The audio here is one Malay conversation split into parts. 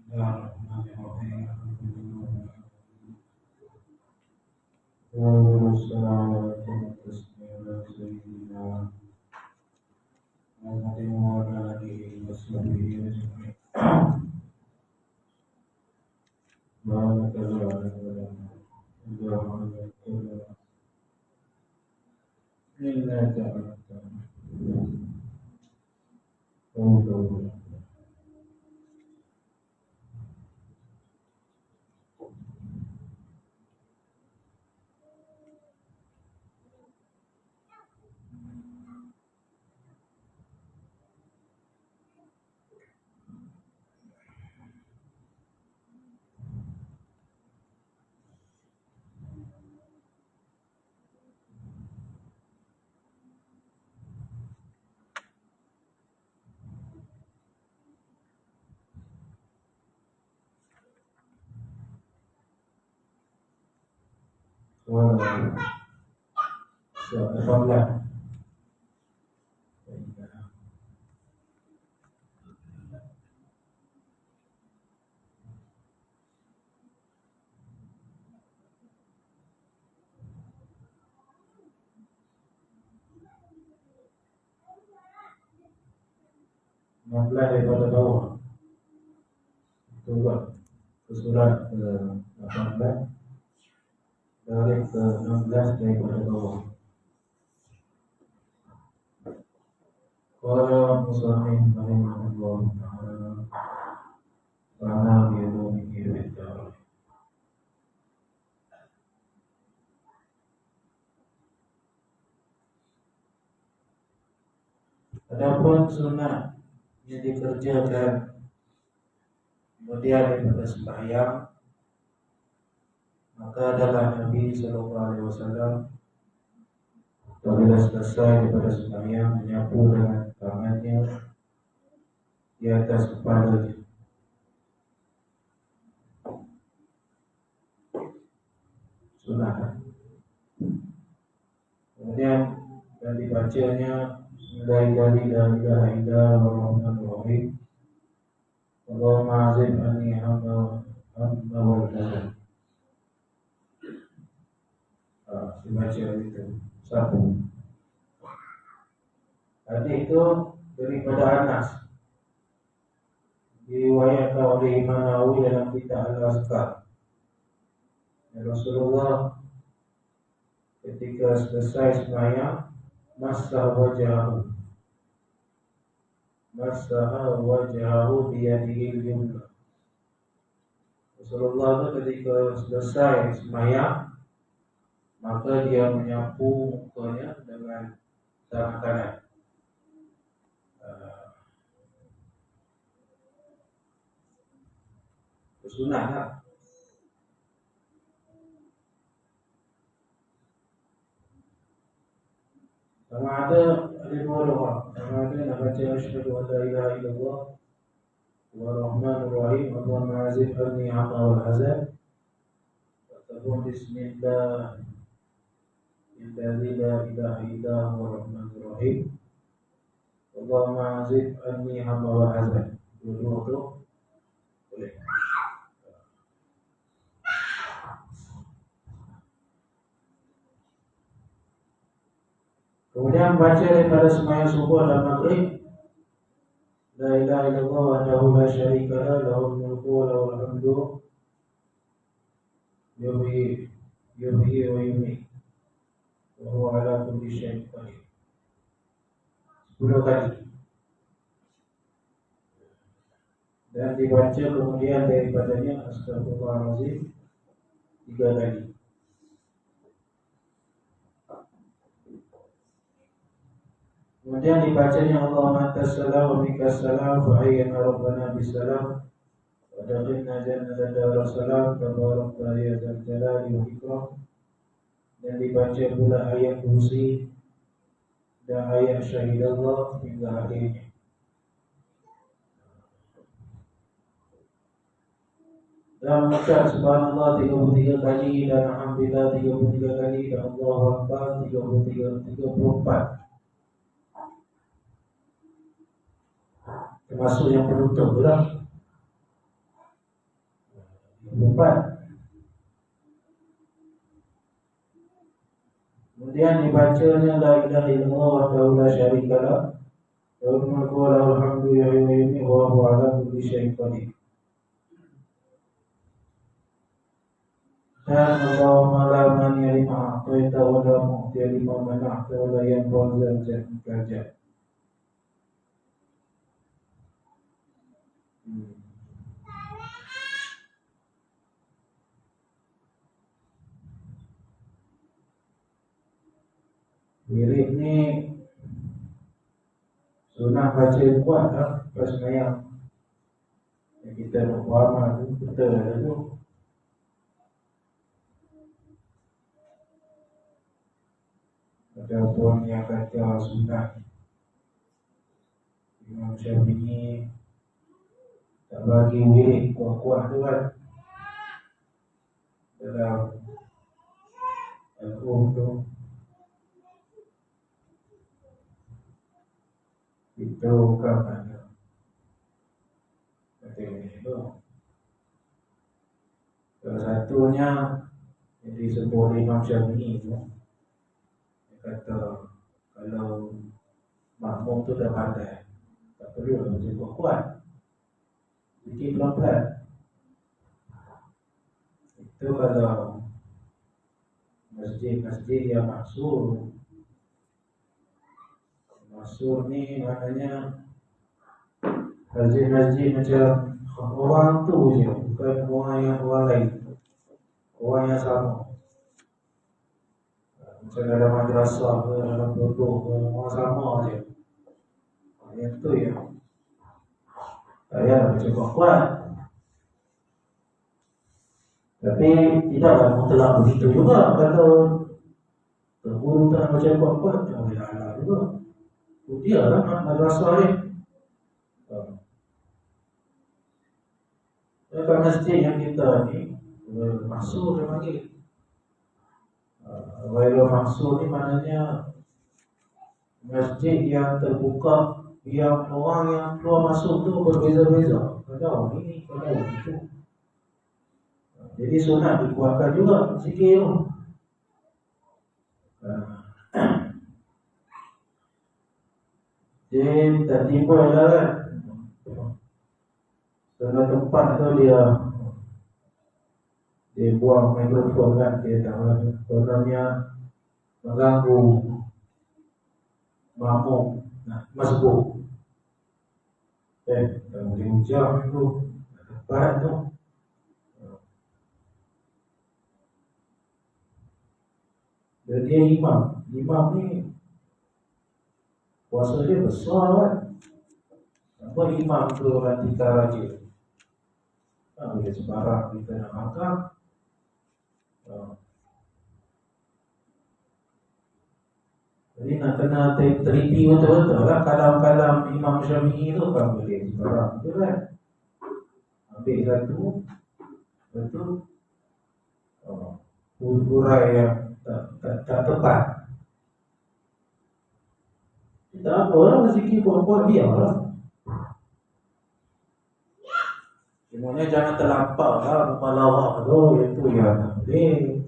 Bismillahirrahmanirrahim. Wassalatu wassalamu ala sayyidina Muhammadin wa ala alihi wa sahbihi ajma'in. Barakallahu innaka antal Alhamdulillah. Mempelai daripada bawah. Itu buat ke surat ke-18 dari ke-16 daripada bawah. Qala musannif rahimahullah ta'ala Rana bi'ulumihi bi'ta'ala. Adapun sunnah yang dikerjakan kemudian daripada sembahyang, maka adalah Nabi SAW apabila selesai daripada sembahyang menyapu dengan tangannya di atas kepalanya. Sunnah. Kemudian dan dibacanya Bismillahirrahmanirrahim. Allahumma azib anni hamma wal hazan. Dibaca itu sapu. Hadis itu daripada Anas, diriwayatkan oleh Imam Nawawi dalam kitab Al-Azkar. Rasulullah ketika selesai sembahyang masaha wajahahu biyadihi al-yumna. Rasulullah itu ketika selesai sembahyang maka dia menyapu mukanya dengan tangan kanan. Sunnah tak? Sama ada dua doa. Sama ada nak baca asyhadu an la ilaha illallah wa rahmanur rahim Allahumma azib anni hamma wal hazan. Ataupun bismillah alladzi la ilaha illa huwa rahmanur rahim Allahumma azib anni hamma wal hazan. Dua-dua tu boleh. Kemudian baca daripada sembahyang subuh dan maghrib, la ilaha illallah wahdahu la syarika lah, lahul mulku wa lahul hamdu, yuhyi wa yumiit, wa huwa ala kulli syai'in qadir. 10 kali. Dan dibaca kemudian daripadanya astagfirullahalazim 3 kali. Kemudian dibacanya Allahumma antas salam wa minkas salam wa hayyana rabbana bisalam wa dakhilna jannata darussalam tabarakta ya dzal jalali wal ikram. Dan dibaca pula ayat kursi dan ayat syahidallah hingga akhirnya. Dan mengucap subhanallah 33 kali dan alhamdulillah 33 kali dan Allahu akbar 34. Termasuk yang penutup pula. 4. Kemudian dibacanya la ilaha illallah wahdahu la syarikalah lahul mulku wa lahul hamdu yuhyi wa yumiitu wa huwa ala kulli syai'in qadir. Dan Allahumma la mani'a lima a'taita wa la mu'tiya lima mana'ta wa la yanfa'u dzal jaddi minka jadd. Wirid ni sunah baca kuat lah pas sembahyang. Yang kita nak beramal tu betul lah tu. Ada pun yang kata sunah Imam Syafi'i tak bagi wirid kuat-kuat tu kan dalam Al-Qur'an tu. Itu bukan ada kata ini tu. Salah satunya yang disebut Imam Syafi'i tu, dia kata kalau makmum tu dah pandai, tak perlu baca kuat-kuat, sedikit pelan-pelan. Itu kalau masjid-masjid yang maksur. Maksud ni maknanya masjid-masjid macam orang tu je, bukan orang lain, orang yang sama. Macam dalam madrasah ke, dalam pondok ke, orang sama je. Yang tu ya, tak payah baca kuat-kuat. Tapi tidaklah mutlak begitu juga. Kalau guru tak baca kuat-kuat, tak boleh halal juga. Dia lah madrasah ni. Dekat masjid yang kita ni maksud dia panggil. Wairul maksud ni maknanya masjid yang terbuka, yang orang yang keluar masuk tu berbeza-beza. Kadang ini, kadang itu. Jadi sunat dikuatkan juga sikit tu. Dia tak timbul lah kan. Dalam tempat tu dia buang mikrofon kan. Dia tak sebenarnya mengganggu makmum masbuk. Tak boleh ujar tu tempat tu. Dan dia imam ni kuasa dia besar kan. Apa imam tu orang tinggal raja. Tak boleh sembarang kita nak makan. Jadi nak kena teliti betul-betul lah. Kalam-kalam Imam Syafi'i tu kan boleh sembarang. Betul kan? Ambil satu, betul. Urai yang tak tepat. Tak apa lah, rezeki puan-puan biar lah. Sebenarnya jangan terlampau lah mumalawah tu, itu yang tak boleh.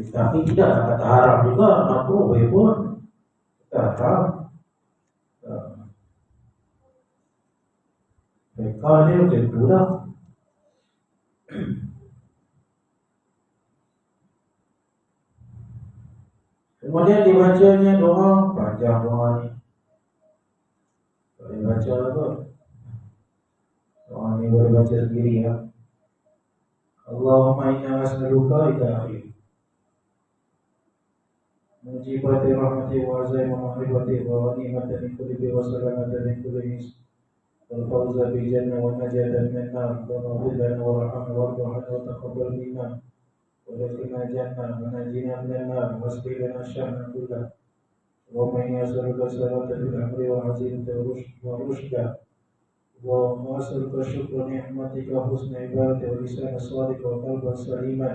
Tapi tidak kata haram juga, makruh boleh pun. Tak haram. Mereka dia macam tu lah. Kemudian dibacanya doa, panjang doa ni. Boleh baca apa? Doa ni boleh baca sendiri ya. Allahumma inna as'aluka ila akhir. Mujibati rahmati wa azai wa ma'rifati wa ghanimati min kulli bi wa salamati min kulli is. Wal fawza bi jannah wa najatan min nar wa maghfiratan wa rahmatan wa rahmatan wa taqabbal minna. ولكن جنة ونجينا من النار واصلح لنا الشأن كله ومن يسألك السلامة في الأمر وعزيمة ورشدا وأسألك شكر نعمتك وحسن عبادتك ولسان صادق وقلبا سليما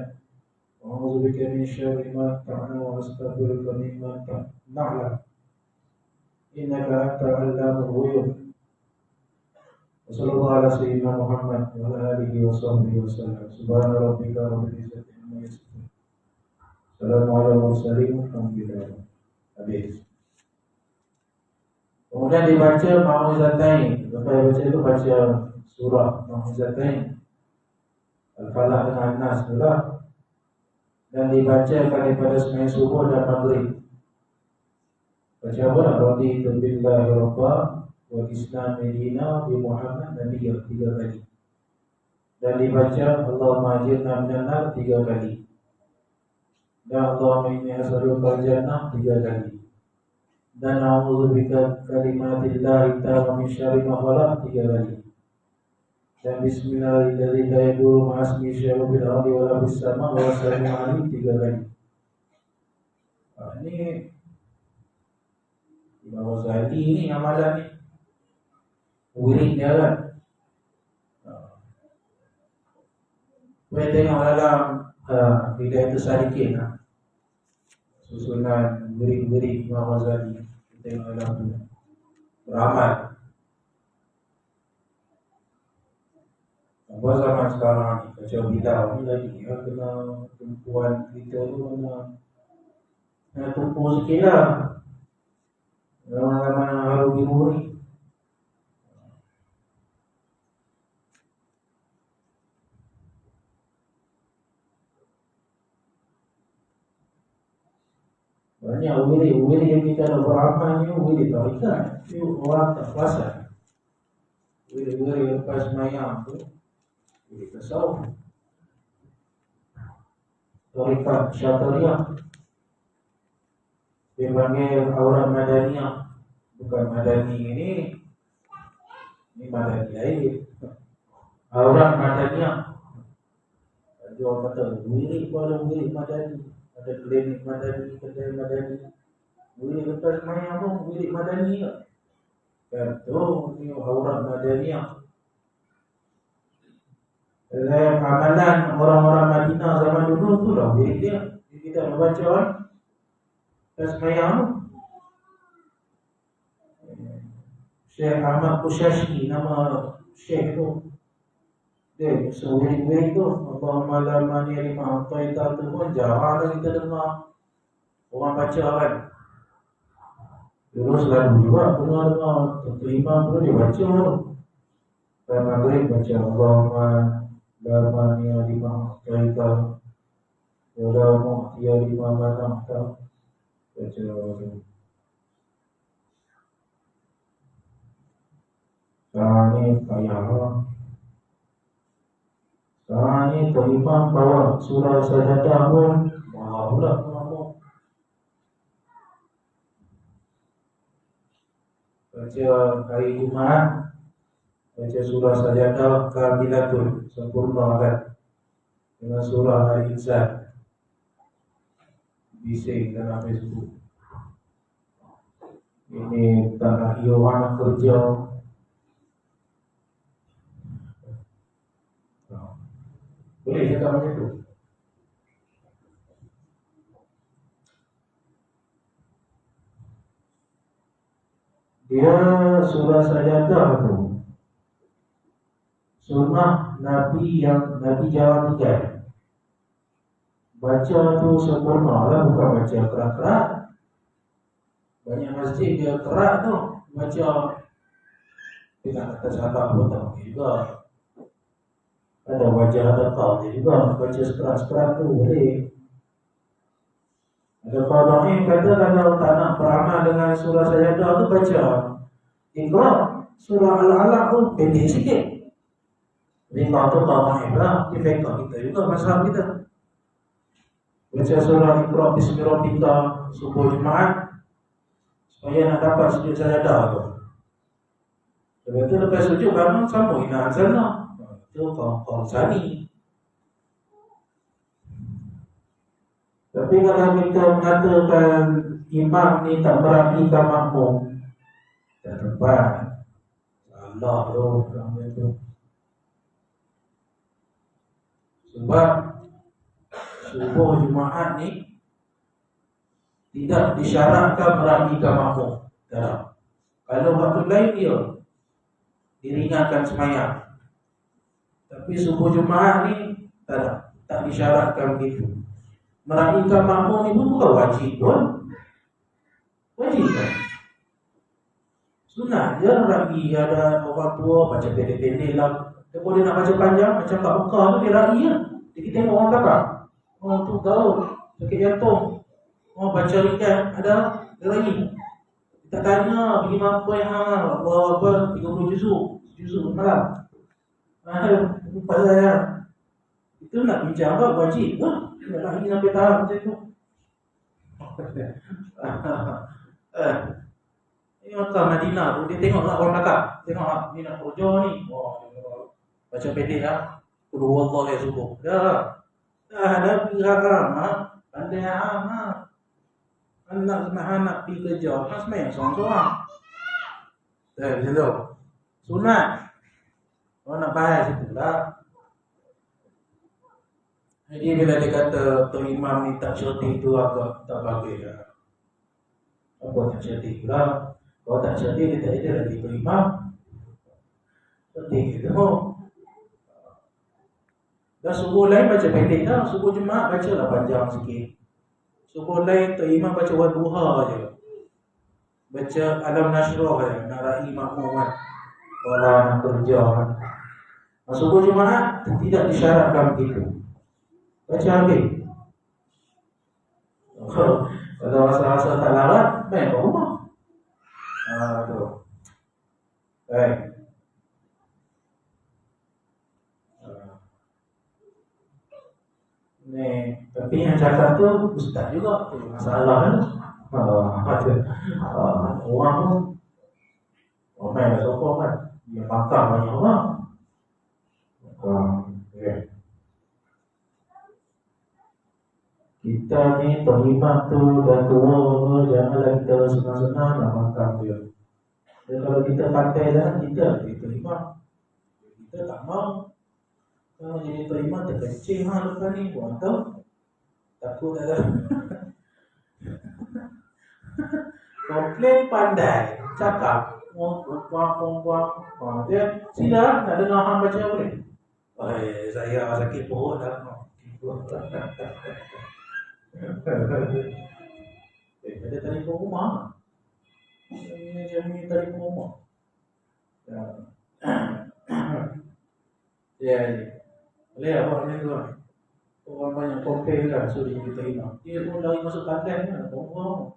وأعوذ بك من شر ما تعلم وأستغفرك مما نعلم إنك أنت علام الغيوب Wassallallahu ala sayyidina Muhammad wa ala alihi wa sahbihi wa sallam. Subhana rabbika rabbil izzati amma yasifun. Assalamu ala mursalin. Alhamdulillah. Habis. Kemudian dibaca Mau'izatain. Lepas baca itu baca surah Mau'izatain, Al-Falaq dengan An-Nas pula. Dan dibacakan daripada sembahyang subuh dan maghrib. Baca apa? Raditu billahi rabba wa Islam Medina bi Muhammad Nabiya 3 kali. Dan dibaca Allahumma ajirna minan nar 3 kali. Dan Allahumma inni as'aluka al-jannah 3 kali. Dan a'udzubika kalimatillahi ta'ala min syarri ma khalaq 3 kali. Dan bismillahirrahmanirrahim la yadurru ma'asmi syai'un fil ardi wa la fis sama' wa sami'un 'alim 3 kali. Ini Imam Ghazali ni amalan ni wirid dia kan. Kita tengok dalam Bidayah itu Salikin susunan wirid-wirid Imam Ghazali. Kita tengok dalam tu beramal. Apa zaman sekarang ni baca bidah ni lagi kena tumpuan kita tu kena tumpu sikit lah. Zaman-zaman haru biru ni banyak wirid yang kita nak beramal ni wirid tarikat. Itu orang tak puasa. Wirid lepas semayang tu wirid tasawuf, tarikat Syatriyah. Dia panggil aurat Madaniyah. Bukan Madani ini Madani lain. Aurat Madaniyah. Ada orang kata wirid pun ada wirid Madani. Ada klinik Madani, kedai Madani. Wirid lepas semayang pun wirid Madani ke? Kata ni aurat Madaniyah. Amalan orang-orang Madinah zaman dulu tu lah wirid dia. Kita membaca lepas semayang tu. Syekh Ahmad Qushashi nama Syekh tu. Dia sewirid-wirid tu Allahumma la mani lima a'taita tu pun jarang dah kita dengar orang baca kan. Terus lalu juga dengar Tentu Imam tu dia baca tu. Dan maghrib baca Allahumma la mani lima a'taita wa la mu'tiya lima mana'ta. Baca tu. Sekarang ni payah lah. Sekarang ni Imam bawa surah Sajadah pun mahal pula mengamuk. Baca hari Jumaat, baca surah Sajadah Kamilatul, sempurna kan. Dengan surah Al-Insan, bising dalam Facebook. Ini tak nak orang kerja. Boleh cakap macam tu. Dia surah Sajadah tu sunnah Nabi yang Nabi jalankan. Baca tu sempurna lah, bukan baca kerak-kerak. Banyak masjid dia kerak tu baca. Dia tak kata sahabat pun tak boleh juga. Ada wajah ada kau juga baca sekerat-sekerat tu boleh. Ada kawan yang kata kalau tak nak beramal dengan surah Sajadah tu baca Iqra, surah Al-Alaq tu pendek sikit. Iqra tu kawan yang lah, dia fekah kita juga masalah kita. Baca surah Iqra Bismillahirrahmanirrahim subuh Jumaat supaya nak dapat sujud Sajadah tu. Lepas tu lepas sujud bangun sambung ina azanah. Itu kaum Sani. Tapi kalau kita mengatakan imam ni tak merapikan makmum, tak tepat. Salah tu orang itu. Sebab subuh Jumaat ni tidak disyaratkan merapikan makmum. Tak. Kalau waktu lain diringankan semayang. Tapi subuh Jumaat ni tak disyaratkan begitu. Meraihkan makmum ni pun bukan wajib pun. Wajib kan? Sunat je raih. Ada orang tua baca pendek-pendek lah. Dia boleh nak baca panjang macam kat Mekah tu, dia raih lah. Jadi tengok orang kakak, orang tu tahu sakit jantung, orang baca ringan ada, dia raih. Tak tanya pergi apa yang apa 30 juzuk malam. Lupa saya. Itu nak bincang apa wajib ke? Nak lagi sampai tahap macam tu. Ini Mekah Madinah tu, dia tengok tak orang kakak. Tengok tak, ni nak kerja ni. Baca pendek lah. Qul huwallahu ya subuh. Dah ada pihak pandai anak nak pergi kerja, kan semayang seorang-seorang. Macam tu. Sunat. Orang nak bahas itu lah. Jadi bila dia kata Tok Imam ni tak cerdik tu agak tak bagus lah. Apa tak cerdik pula? Kalau tak cerdik dia tak ada lagi Tok Imam. Cerdik gitu. Dan subuh lain baca pendek dah. Subuh Jumaat baca lah panjang sikit. Subuh lain Tok Imam baca Wadduha je. Baca Alam Nashrah je. Nak raih makmum kan. Orang nak kerja kan. Subuh Jumaat tidak disyaratkan begitu. Baca habis. Kalau rasa-rasa tak larat, main kat rumah. Tu. Baik. Ni, tapi yang cakap tu ustaz juga tu masalah kan. Orang tu main kat sofa kan. Dia makan banyak orang. Okay. Kita ni terlibat tu dah tua, janganlah kita senang-senang nak makan dia. Dan kalau kita pandai dah, kita terlibat. Kita tak mau. Kalau jadi terlibat terkecil lepas ni, buat tahu. Takut ada. Komplain pandai, cakap, perempuan, dia sila nak dengar hang baca boleh. Saya sakit perut dah. Ada telefon rumah. Ini telefon rumah. Ya. Boleh apa macam tu lah. Orang banyak komplain kan, so dia terima. Dia pun lari masuk kandang kan, perempuan.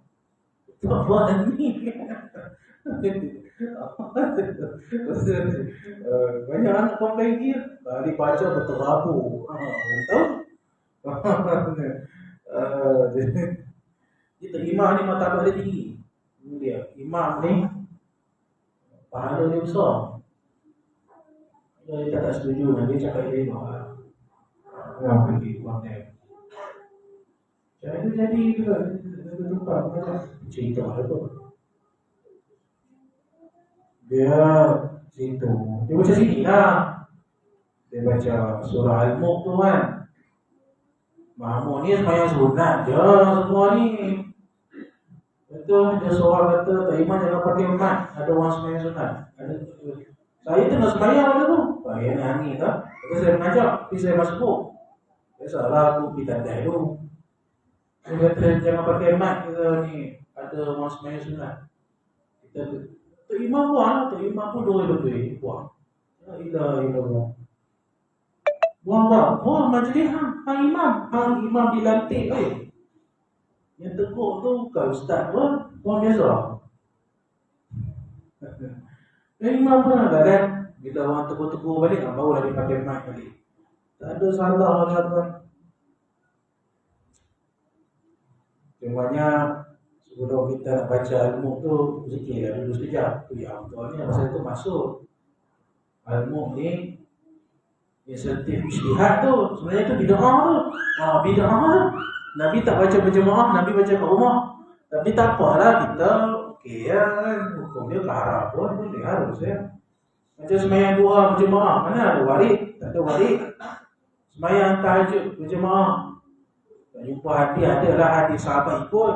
Perempuan ni. Banyak anak komplain dia. Balik baca berterabur. Tahu? Kita imam ni martabat dia tinggi. Dia imam ni pahala dia besar. Dia tak setuju dengan dia cakap dia mahal. Yang pergi buang dia. Jadi lupa cerita apa. Dia situ. Dia baca sini lah. Dia baca surah Al-Mulk tu kan. Makmum ni semayang sunat je semua ni. Betul, dia seorang kata tak iman jangan pakai mat. Ada orang semayang sunat. Saya tengah semayang pada tu. Saya nangis tak? Tapi saya mengajak, tapi saya masuk. Saya salah aku pergi tandai dulu. Dia kata jangan pakai mat. Kita ni ada orang semayang sunat. Kita tak iman buang. Tak iman pun dua-dua buang. La ilaha illallah. Buang majlis hang imam dilantik Yang tegur tu bukan ustaz pun, orang biasa. Imam pun ada kan. Bila orang tegur-tegur balik, barulah dia pakai mic balik. Tak ada salah lah tuan. Cumanya sebelum kita nak baca Al-Mulk tu, zikir dulu sekejap. Ya Allah ni masa tu masuk Al-Mulk ni insentif ijtihad tu. Sebenarnya tu bid'ah tu. Bid'ah tu. Nabi tak baca berjemaah, Nabi baca kat rumah. Tapi tak apalah kita okey kan. Hukum dia haram pun boleh harus ya. Macam sembahyang duha berjemaah, mana ada warid? Tak ada warid. Sembahyang tahajud berjemaah. Tak jumpa hadis, adalah hadis sahabat ikut.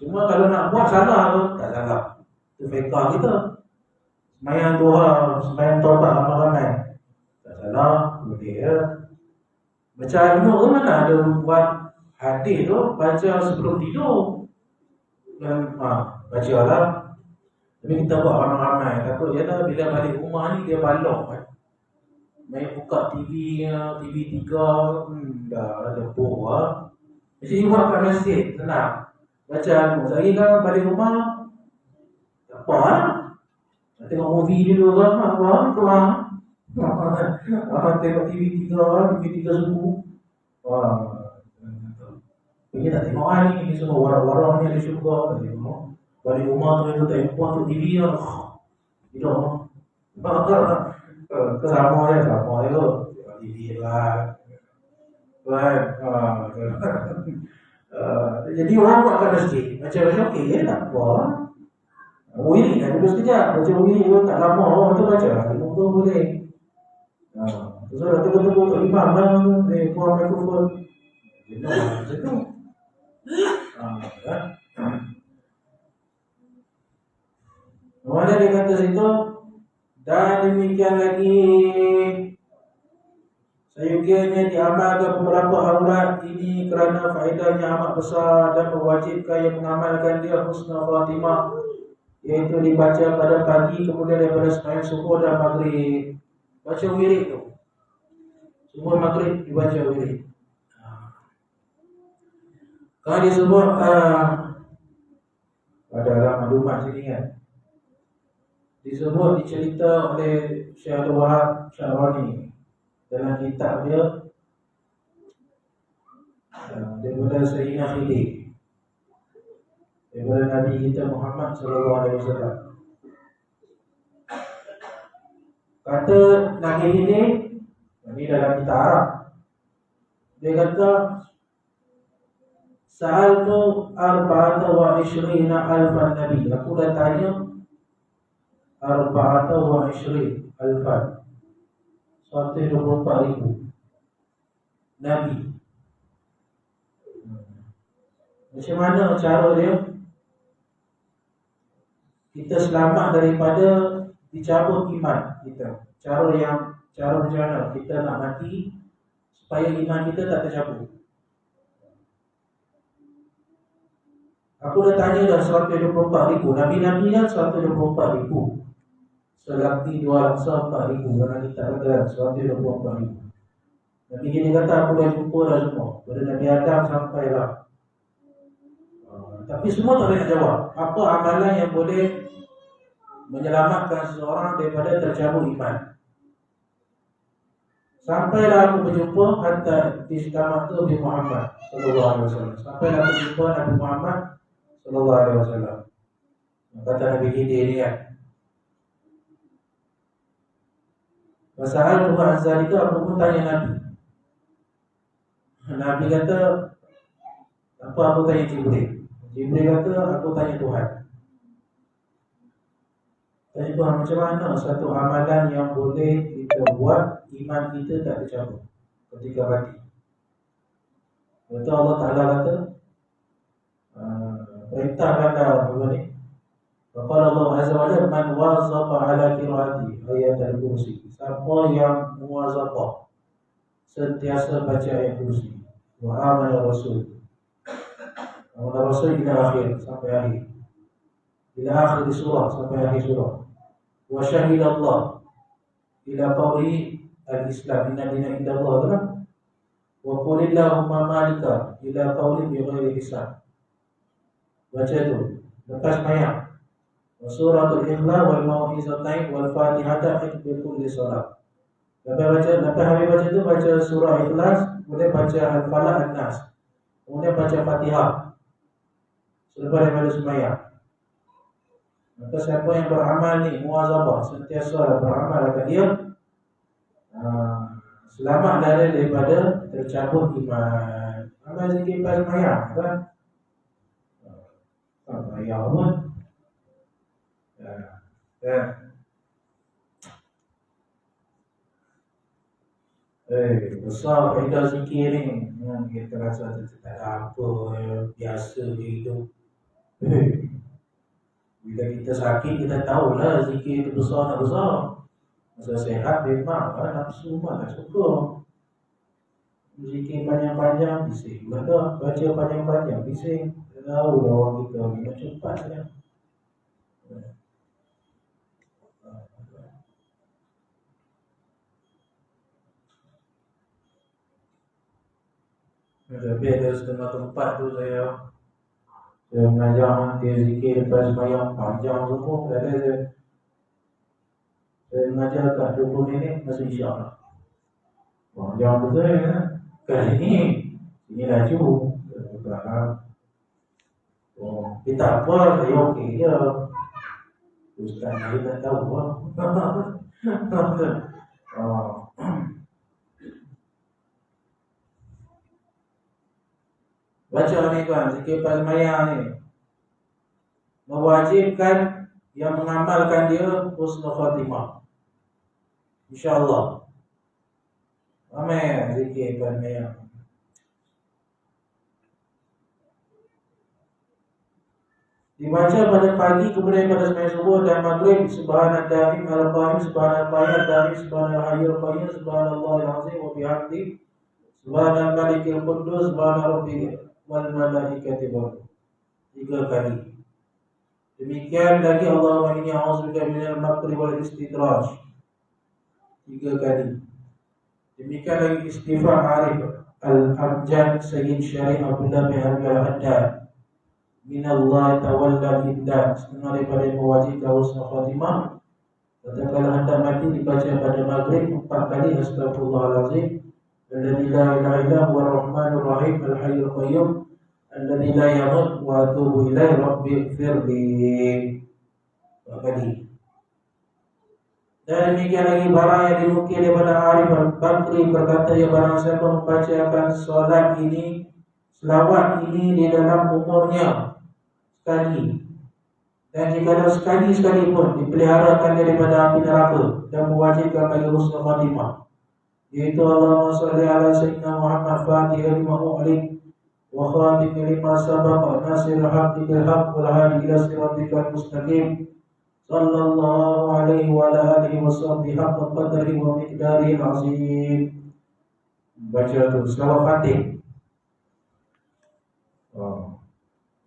Cuma kalau nak buat salah tu, tak salah. Itu fiqah kita. Semayang duha, semayang taubat ramai-ramai. Tak salah, boleh ya. Baca al-Nur tu mana ada buat hadis tu, baca sebelum tidur. Dan baca lah. Tapi kita buat ramai-ramai. Takut je lah bila balik rumah ni dia balok kan. Main buka TV nya, TV 3, dah lebur lah. Macam ni buat kat masjid, tenang. Baca al-Nur. Lagi kan balik rumah, tak apa lah. Tengok movie dulu kan, apa tengok TV 3, TV 3 subuh. Dia tak tengok ni semua warang-warang ni ada syurga. Balik rumah tu tak handphone tu TV lah. Tidak. Sama je tengok TV lah. Jadi orang buat kat masjid macam okey je tak apa. Wiri dah dulu sekejap. Baca wiri pun tak lama orang tu baca. Itu boleh. Terus ada betul-betul untuk imam kan. Buang mikrofon. Macam tu. Kemudian dia kata situ, dan demikian lagi sayugianya diamalkan beberapa aurat ini kerana faedahnya amat besar dan mewajibkan yang mengamalkan dia husnul khatimah, iaitu dibaca pada pagi kemudian daripada sembahyang subuh dan maghrib. Baca wirid tu. Subuh maghrib dibaca wirid. Kalau disebut adalah maklumat sini kan. Disebut dicerita oleh Syekh Abdul Wahab Syarani dalam kitab dia daripada Sayyidina Khidir, daripada Nabi kita Muhammad SAW. Kata Nabi ini dalam kitab Arab, dia kata Sa'altu arba'ata wa ishrina alfan nabi. Aku dah tanya arba'ata wa ishrin alfan, 124,000 Nabi. Macam mana cara dia kita selamat daripada dicabut iman kita? Cara macam mana kita nak mati supaya iman kita tak tercabut? Aku dah tanya dah 124,000 Nabi-Nabi kan 124,000. Selakti 204,000 Karena kita kata 124,000. Nabi gini kata aku dah jumpa dah semua, pada Nabi Adam sampailah. Tapi semua tak boleh jawab apa amalan yang boleh menyelamatkan seseorang daripada tercabut iman. Sampailah aku berjumpa hatta istamatu bi Muhammad sallallahu alaihi wasallam. Sampailah aku berjumpa Nabi Muhammad sallallahu alaihi wasallam. Kata Nabi Khidir ni kan, pasal Tuhan Azalika aku pun tanya Nabi. Nabi kata apa aku tanya Jibril. Jibril kata aku tanya Tuhan. Tanya Tuhan macam mana satu amalan yang boleh kita buat iman kita tak tercabut ketika mati. Betul Allah Ta'ala kata perintahkanlah apa ni. Faqala Allah Azza wa Jalla man wazafa ala qiraati ayat al-kursi. Siapa yang muwazafah sentiasa baca ayat kursi. Wa amana rasul. Amana rasul ila akhir sampai akhir. Ila akhir surah sampai akhir surah. Wa syahida Allah ila qawli al-Islam inna dina inda Allah adalah wa qulillahumma malika ila qawli bi ghairi hisab. Baca tu lepas mayat. Suratul Ikhlas wal Mau'izatain wal Fatihah bi kulli salat. Lepas habis baca tu baca surah Ikhlas, kemudian baca Al-Falaq An-Nas. Kemudian baca Fatihah. Selepas daripada sembahyang. Maka siapa yang beramal ni muwazabah, sentiasa beramal akan dia selamat daripada tercabut iman. Amal zikir pas sembahyang kan? Sembahyang pun besar faedah zikir ni. Kita rasa tak ada apa, biasa begitu. Bila kita sakit, kita tahulah zikir itu besar tak besar. Masa sehat memang nafsu mah tak suka. Zikir panjang-panjang bising pula dah. Baca panjang-panjang bising. Tahu dah orang kita ni cepat kan. Lebih ada setengah tempat tu saya mengajar dia zikir lepas sembahyang panjang semua. Saya mengajar kat 20 minit masih insyaAllah. Panjang betul ya. Kali ini laju. Kita apa, saya okey je. Ustaz saya tak tahu lah. Baca ni tuan, zikir pas sembahyang ni mewajibkan yang mengamalkan dia husnul khatimah. InsyaAllah. Ramai zikir pas sembahyang. Dibaca pada pagi kemudian pada sembahyang subuh dan maghrib. Subhanallah al-qayyum, subhanallah al-qayyum, subhanallah al-qayyum, subhanallahil azim wa bihamdi, subhanal malikil quddus, subhanal rabbil wal malaikati wa 3 kali. Demikian lagi Allahumma inni a'udzubika minal makri wal istidraj 3 kali. Demikian lagi istighfar Arif al-Amjad Sayyid Syarif Abdullah bin Al-Haddad minallah tawalla imdad, setengah daripada mewajibkan husnul khatimah. Kalau hendak mati dibaca pada maghrib 4 kali astagfirullahalazim alladzi la ilaha illa huwa ar-rahmanur rahim al-hayyul qayyum alladzi la yamut wa atubu ilaihi rabbighfirli 4 kali. Dan demikian lagi barang yang dinukil daripada Arif al-Bakri berkata, ya barang siapa membacakan solat ini, selawat ini di dalam umurnya sekali, dan jika sekali pun dipeliharakan daripada api neraka dan mewajibkan bagi husnul khatimah, yaitu Allahumma salli ala sayyidina Muhammad fatihah lima u'lik wa khatim lima sabaqa nasirul haqqi bil haqq wal hadi ila siratikal mustaqim sallallahu alaihi wa ala alihi wa sahbihi haqqa qadri wa miqdari azim. Baca tu selawat fatih.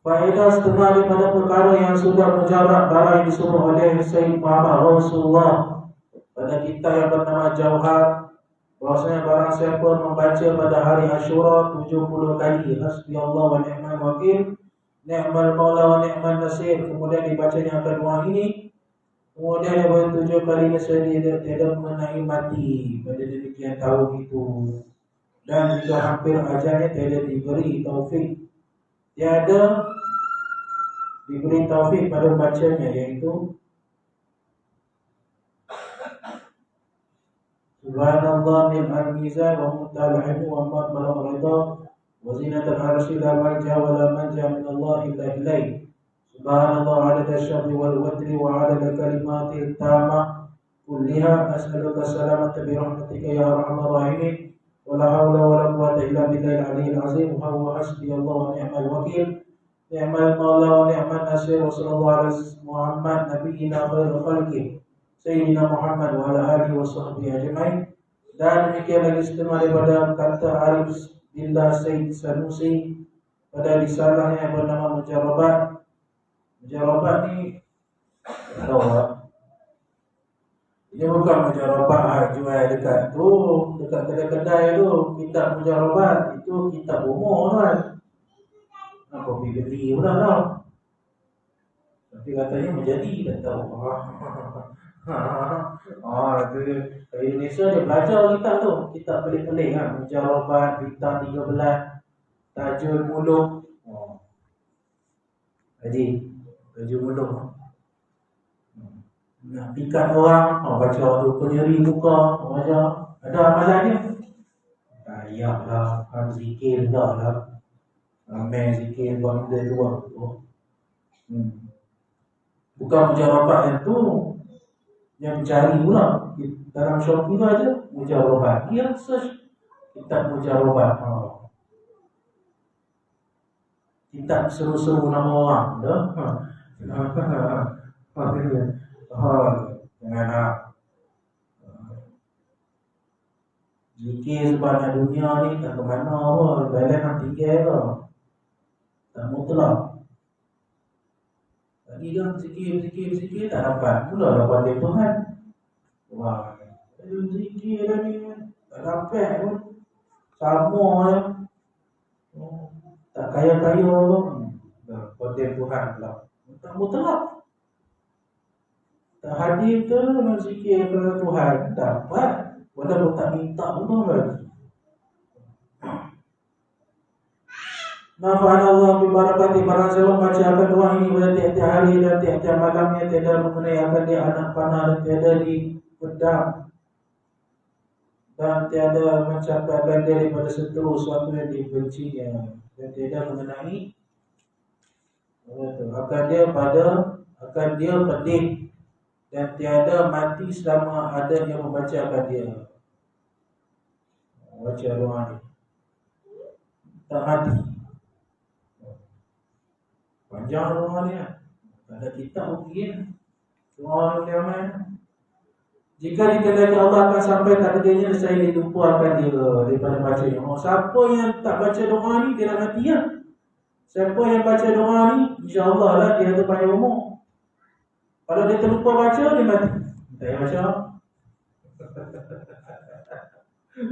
Faedah setengah daripada perkara yang sudah mujarab barang yang disuruh oleh Sayyid Muhammad Rasulullah pada kitab yang bernama Jauhar, bahwasanya barang siapa membaca pada hari Ashura 70 kali hasbi Allah wa ni'mal wakil, ni'mal maula wa ni'mal nasir, kemudian dibacanya kedua ini, kemudian daripada 7 kali dia tidak mengenai mati pada demikian tahun itu, dan jika hampir ajalnya tidak diberi taufik, tiada diberi taufik pada bacanya, yaitu Subhanallah min al-mizan wa mutala'inu wa ma'mal rida wa zinatul arshi la marja wa la manja min Allah illa ilaih. Subhanallah adada syahri wal watri wa adada kalimatil tamah kulliha, as'aluka salamata bi rahmatika ya arhamar rahimin, wa la hawla wa la quwwata illa billahil aliyyil azim, wa huwa hasbi Allah wa ni'mal wakil, ni'mal maula wa ni'mal nasir, wa sallallahu ala Muhammad nabiyyina khairul khalqi Sayyidina Muhammad wa ala alihi wa sahbihi ajma'in. Dan demikian lagi setengah daripada kata Arif Billah Sayyid Sanusi pada risalahnya yang bernama Mujarabat. Mujarabat ni tahu tak? Ini bukan Mujarabat jual dekat tu, dekat kedai-kedai tu. Kitab Mujarabat itu kitab umur kan. Nak kopi beli pula tau. Tapi katanya menjadi tak tahu. Itu Indonesia dia belajar kitab tu. Kitab pelik-pelik kan. Mujarabat, bintang 13, Tajul Muluk. Haji Muluk. Nak pikat orang, baca tu penyeri muka, baca. Ada amalannya? Ya lah, zikir dah lah. Ramai zikir buat benda tu. Bukan mujarabat yang tu, yang cari pula dalam Shopee tu aja mujarabat. Dia search kitab mujarabat. Kitab seru-seru nama orang dah. Jangan nak zikir sebanyak dunia ni tak ke mana pun, balance nak tinggal ke. Tak mutlak. Lagi kan zikir tak dapat. Mula dapat dia Tuhan. Wah, zikir dah ni tak dapat pun. Sama je. Tak kaya-kaya pun. Dapat Tuhan pula. Tak mutlak. Tak hadir ke nak zikir kepada Tuhan. Dapat. Walaupun tak minta pun lagi. Nafa'an Allah bibarakati barang siapa baca akan doa ini pada tiap-tiap hari dan tiap-tiap malamnya, tiada mengenai akan dia anak panah dan tiada dipedang dan tiada mencapaikan dia daripada seteru suatu yang dibencinya dan tiada mengenai akan dia pedih dan tiada mati selama ada yang membacakan dia. Baca doa ni tak mati. Panjang doa ni lah. Ada kitab mungkin doa ni aman. Jika dikatakan Allah akan sampai takdirnya, saya dilupakan dia daripada bacanya. Siapa yang tak baca doa ni, dia nak mati lah. Siapa yang baca doa ni, insyaAllah lah dia ada panjang umur. Kalau dia terlupa baca, dia mati. Tak payah baca. Tak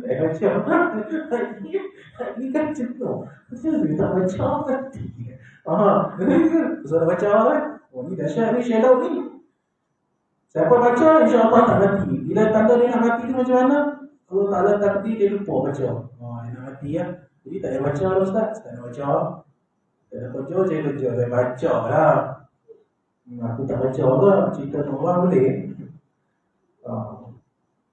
payah baca. Ini kan cepat. Dia tak baca, mati. Sudah baca kan? Oh ni dahsyat ni, shadow ni. Siapa baca, insyaAllah tak mati. Bila tanda dia nak mati tu macam mana? Allah Ta'ala takdir dia lupa baca. Dia nak mati ya. Jadi tak payah baca lah Ustaz. Tak nak baca. Tak nak baca, saya kerja. Saya baca lah. Aku tak baca ke? Cerita orang boleh.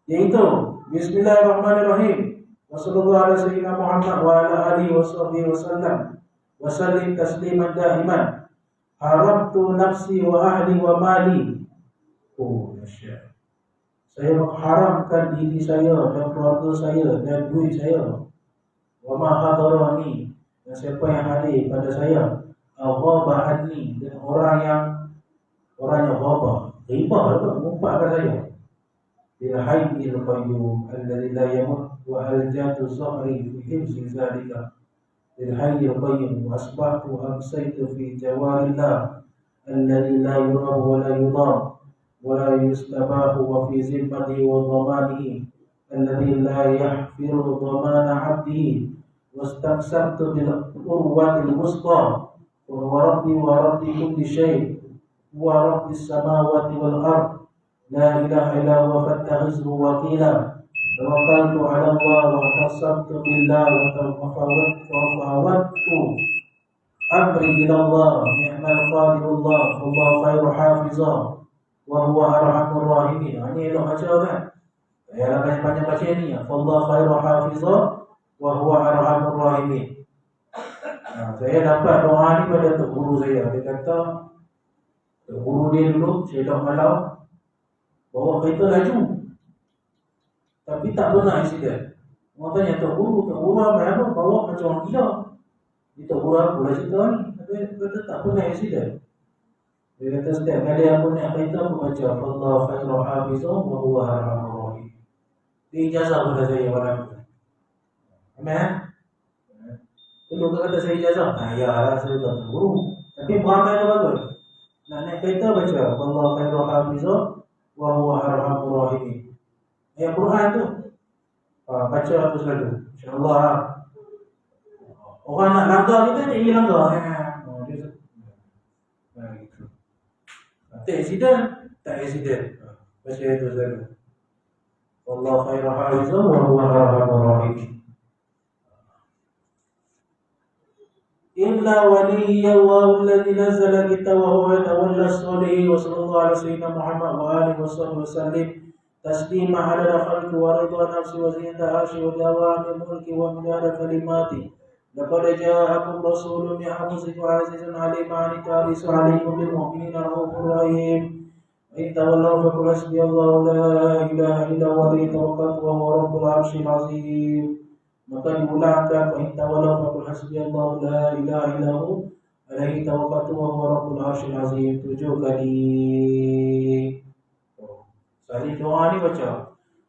Iaitu Bismillahirrahmanirrahim. Wassalamualaikum warahmatullahi Muhammad wa ala alihi wa sallam. Wasallim tasliman da'iman. Haramtu nafsi wa ahli wa mali. Oh, dahsyat. Saya mengharamkan diri saya dan keluarga saya dan duit saya. Wa ma hadarani, dan siapa yang hadir pada saya. Al-ghabah anni, dan orang yang ghabah. Ribah itu mengumpatkan saya. Bil hayyil qayyum alladzi la yamut wa aljatu zahri fi hifzi zalika. الحي القيوم وأصبحت أمسيت في جوار الله الذي لا يراب ولا يضام ولا يستباح وفي ذمته وضمانه الذي لا يحفر ضمان عبده واستمسكت بالقوة الوسطى وهو ربي ورب كل شيء هو رب السماوات والأرض لا إله إلا هو فاتخذه وكيلا توكلت على الله واعتصمت بالله وفوضت أمري إلى الله نعم القادر الله والله خير حافظا وهو أرحم الراحمين. Ini elok baca kan? Saya akan banyak baca ni. Allah khairu hafiza wa huwa arhamur rahimin. Saya dapat doa ni pada tok guru saya. Dia kata tok guru dia dulu Syekh Malau bawa kereta laju. Tapi tak pernah insiden. Orang tanya tok guru ramai apa? Bawa macam orang gila. Dia tok guru aku lah cerita ni. Dia kata tak pernah insiden. Dia kata setiap kali aku naik kereta aku baca Allah khairu hafiza wa huwa arhamur rahim. Dia ijazah pada saya malam tu. Amin. Dulu kata saya ijazah. Ya lah saya tak guru. Tapi beramal tu bagus. Nak naik kereta baca Allah khairu hafiza wa huwa arhamur rahim. Ayat Quran tu baca aku selalu. InsyaAllah. Orang nak langgar kita tak ingin langgar. Tak accident. Tak accident. Baca itu selalu. Wallahu khairu hafizah wa huwa arhamur rahim. Illa waliyallahu alladhi nazzala kitabahu wa yatawalla as-salihin wa sallallahu ala sayyidina Muhammad wa alihi wa sahbihi wa sallim. تسليم على الخلق ورضا نفسي وزينة عرشي ودوام ملكي ومدار كلماتي. لقد جاءكم رسول من أنفسكم عزيز عليه ما عنتم حريص عليكم بالمؤمنين رؤوف رحيم. إن تولوا فقل حسبي الله لا إله إلا هو عليه توكلت وهو رب العرش العظيم. Maka diulangkan fa in tawallaw faqul hasbiyallahu la ilaha illa hu alaihi tawakkaltu wa huwa rabbul arsyil azim 7 kali. Sekali doa ni baca.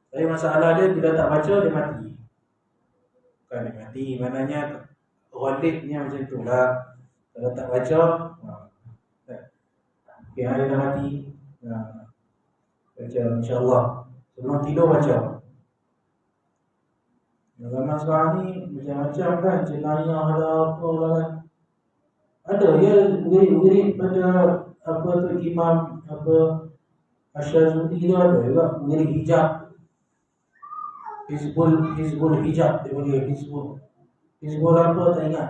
Tapi masalah dia bila tak baca dia mati. Bukan dia mati, maknanya ghalibnya macam tu lah. Kalau tak baca, okay, dia dah mati. Baca insyaAllah. Sebelum tidur baca. Zaman sekarang ni macam-macam kan, jenayah lah apa lah kan. Ada ya wirid-wirid pada apa tu imam apa Asyazuli tu ada juga wirid hijab. Hizbul hijab dia panggil Hizbul apa tak ingat.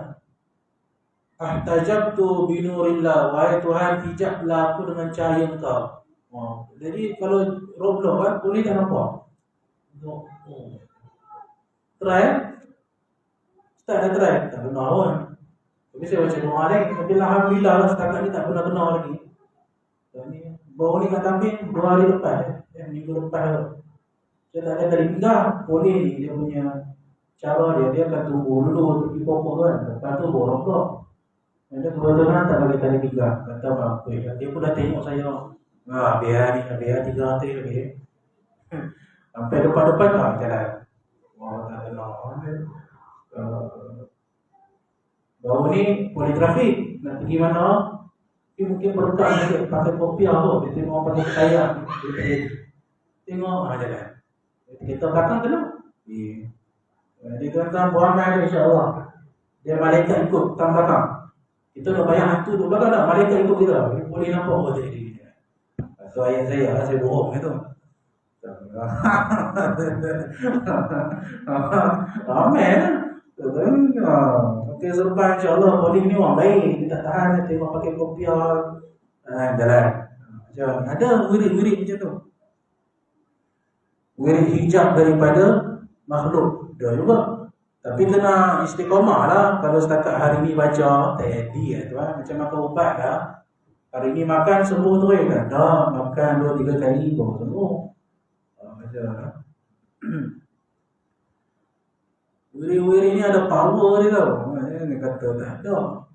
Ahtajabtu binurillah, wahai Tuhan hijablah aku dengan cahaya Engkau. Jadi kalau roblok kan boleh tak nampak. Try. Ustaz dah try, tak benar pun. Tapi saya baca doa lain, tapi alhamdulillah lah setakat ni tak pernah kena lagi. Baru ni kat Tampin 2 hari lepas, minggu lepas tu. Saya tak ada tadi pindah, boleh ni dia punya cara dia akan tunggu dulu tepi pokok kan. Lepas tu borok pula. Ada kebetulan tak bagi tadi pindah, kata apa dia pun dah tengok saya. Biar 300 lagi. Sampai depan-depan jalan. Tak kenal. Baru ni poligrafik nak pergi mana? Dia mungkin berdekat sikit pakai kopiah tu. Dia tengok pakai kayak. Dia tengok jalan. Kita belakang kena. Dia kata beramai insya-Allah. Dia malaikat ikut tang belakang. Kita nak bayang hantu tu belakang tak? Malaikat ikut kita. Dia boleh nampak apa jadi. So ayat saya bohong itu. Amin. Okey serba insya-Allah boleh ni orang baik. Dia tak tahan dia tengok pakai kopiah. Jalan. Macam ada wirid-wirid macam tu. Wirid hijab daripada makhluk. Dia juga. Tapi kena istiqamah lah. Kalau setakat hari ni baca tak jadi tuan. Macam makan ubat lah. Hari ni makan sembuh terus kan? Tak, makan 2-3 kali baru sembuh. Macam lah. Wirid-wirid ni ada power dia tau. Dia kata tak ada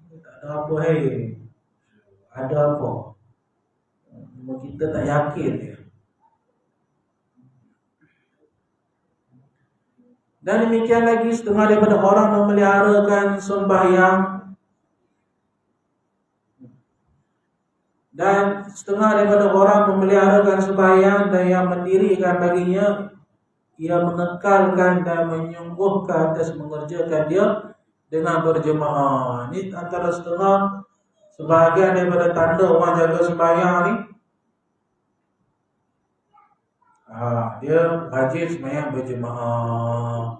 apa ada apa. Cuma kita tak yakin dia. Dan demikian lagi setengah daripada orang memeliharakan sembahyang. Dan setengah daripada orang memeliharakan sembahyang dan yang mendirikan baginya, ia mengekalkan dan menyungguhkan atas mengerjakan dia dengan berjemaah. Ini antara setengah sebahagian daripada tanda orang jaga sembahyang ni. Dia rajin sembahyang berjemaah.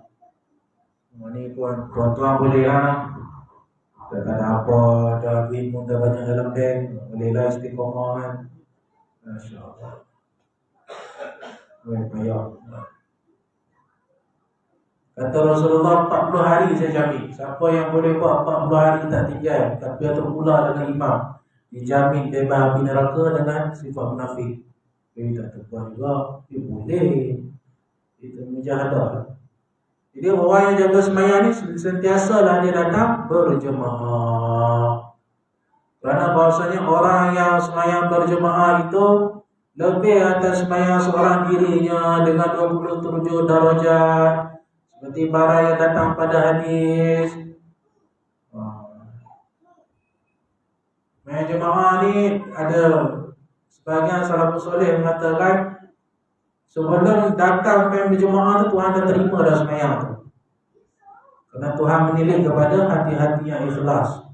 Ini pun tuan-tuan boleh lah. Tak ada apa, ada duit pun dah banyak dalam bank, bolehlah istiqamah kan. Masya-Allah. Payah. Kata Rasulullah 40 hari saya jamin. Siapa yang boleh buat 40 hari tak tinggal, tapi terpula dengan imam, dijamin bebas api neraka dengan sifat munafik. Tak terpuas juga, boleh. Itu mujahadah. Jadi orang yang jaga sembahyang ni sentiasalah dia datang berjemaah. Kerana bahawasanya orang yang sembahyang berjemaah itu lebih atas sembahyang seorang dirinya dengan 27 darajat. Seperti barang yang datang pada hadis. Sembahyang jemaah ni ada sebahagian salafus soleh mengatakan sebelum datang sembahyang berjemaah tu Tuhan dah terima dah sembahyang tu. Kerana Tuhan menilai kepada hati-hati yang ikhlas.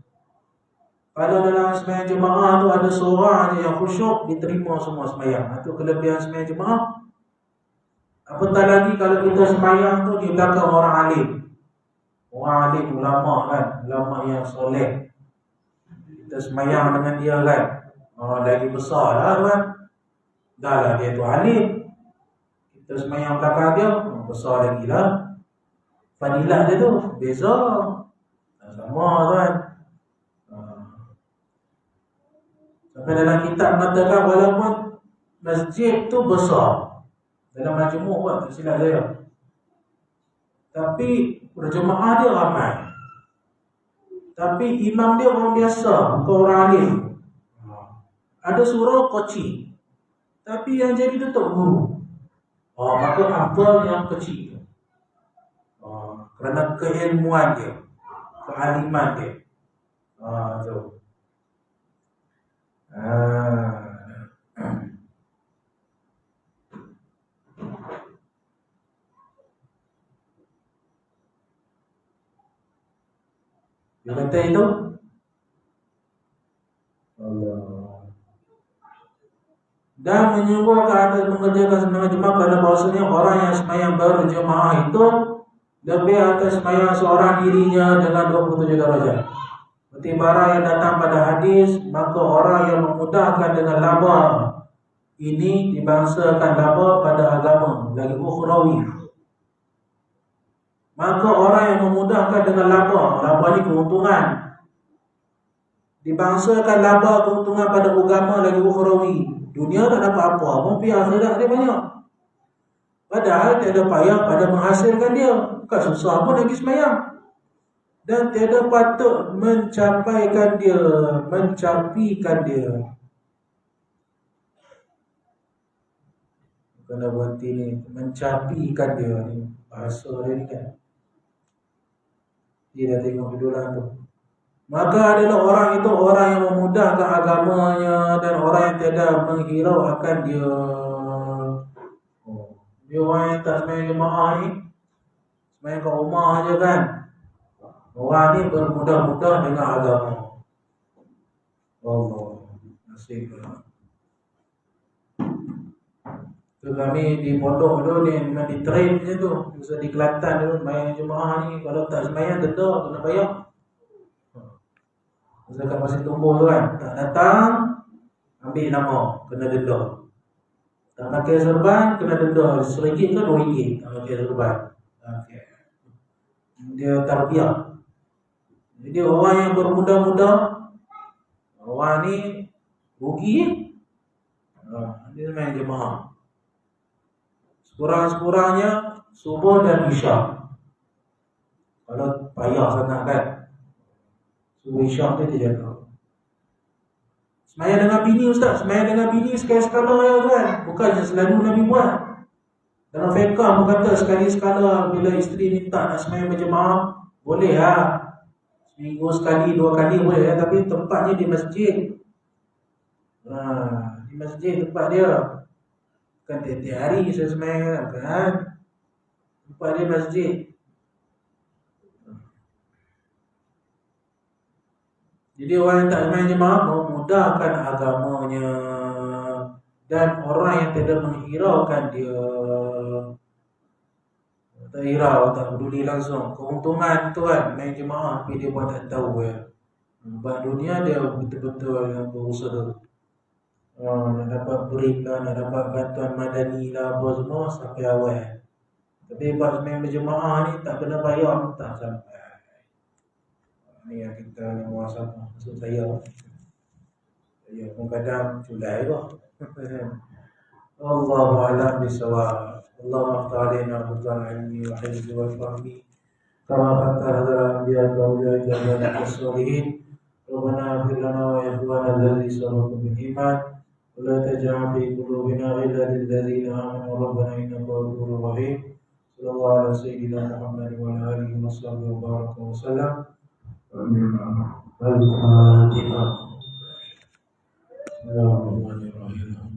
Kalau dalam sembahyang jemaah tu ada seorang yang khusyuk, diterima semua sembahyang. Itu kelebihan sembahyang jemaah. Apatah lagi kalau kita sembahyang tu di belakang orang alim. Orang alim, ulama kan, ulama yang soleh. Kita sembahyang dengan dia kan, lagi besar lah kan. Dah lah dia tu alim. Kita sembahyang belakang dia, besar lagi lah. Fadilah dia tu beza. Sama kan. Sampai dalam kitab mengatakan walaupun masjid tu besar, dalam majmuk pun tak silap saya, tapi berjemaah dia ramai. Tapi imam dia orang biasa, bukan orang alim. Ada surau kecil, tapi yang jadi tu tok guru. Maka hafal yang kecil tu. Kerana keilmuan dia, kealiman dia. Tu. Dia kata itu Allah. Dan menyuruh ke atas mengerjakan sembahyang jemaah kerana bahasanya orang yang sembahyang berjemaah itu lebih atas sembahyang seorang dirinya dengan 27 darajat. Seperti barang yang datang pada hadis, maka orang yang memudahkan dengan laba ini dibangsakan laba pada agama lagi ukhrawi. Maka orang yang memudahkan dengan laba ni keuntungan, dibangsakan laba keuntungan pada agama lagi ukhrawi. Dunia tak dapat apa, tapi akhirat dia banyak. Padahal tiada payah pada menghasilkan dia, bukan susah pun lagi sembahyang. Dan tiada patut mencapikan dia. Kena berhenti ni, mencapikan dia ni. Bahasa dia ni kan. Dia dah tengok judulan tu. Maka adalah orang itu orang yang memudahkan agamanya dan orang yang tiada menghirau akan dia. Dia orang yang tak sembahyang jemaah ni, sembahyang kat rumah je kan. Orang ni bermudah-mudah dengan agama. Allah nasiblah. Tu kami di pondok tu ni memang di train je tu. Masa di Kelantan tu sembahyang jemaah ni, kalau tak sembahyang denda kena bayar. Masa kat Pasir Tumbuh tu kan, tak datang ambil nama, kena denda. Tak pakai serban, kena denda RM1 ke RM2 tak pakai serban. Okay. Dia tarbiyah. Jadi orang yang bermudah-mudah, orang ni rugi. Dia main jemaah. Sekurang-kurangnya subuh dan isyak. Kalau payah sangat kan, subuh isyak tu dia jaga. Sembahyang dengan bini ustaz, sembahyang dengan bini sekali-sekala ya kan. Bukannya selalu Nabi buat. Dalam fiqh pun kata sekali-sekala bila isteri minta nak sembahyang berjemaah, boleh lah. Seminggu sekali, 2 kali boleh, tapi tempatnya di masjid. Di masjid tempat dia. Bukan tiap-tiap hari saya sembahyang kan. Tempat dia masjid. Jadi orang yang tak sembahyang jemaah memudahkan agamanya. Dan orang yang tidak menghiraukan dia, tak hirau, tak peduli langsung. Keuntungan tu kan, main jemaah tapi dia buat tak tahu ya. Buat dunia dia betul-betul yang berusaha. Nak dapat break lah, nak dapat bantuan madani lah, apa semua sampai awal. Tapi buat main berjemaah ni tak kena bayar, tak sampai. Ni yang kita nak muasabah. Maksud saya pun kadang culai kok. Allahu a'lam bisawab. Allahumma ta'alina bukan ilmi wa hifzi wa fahmi kama kata hadara anbiya wa awliya jannah as-solihin. Rabbana ighfir lana wa ikhwana alladhi sabaquna bil iman wa la taj'al fi qulubina ghillan lil ladzina amanu rabbana innaka ghafurur rahim. Sallallahu ala sayyidina Muhammad wa ala alihi wa sahbihi wa baraka wa sallam. Al-Fatihah. Bismillahirrahmanirrahim.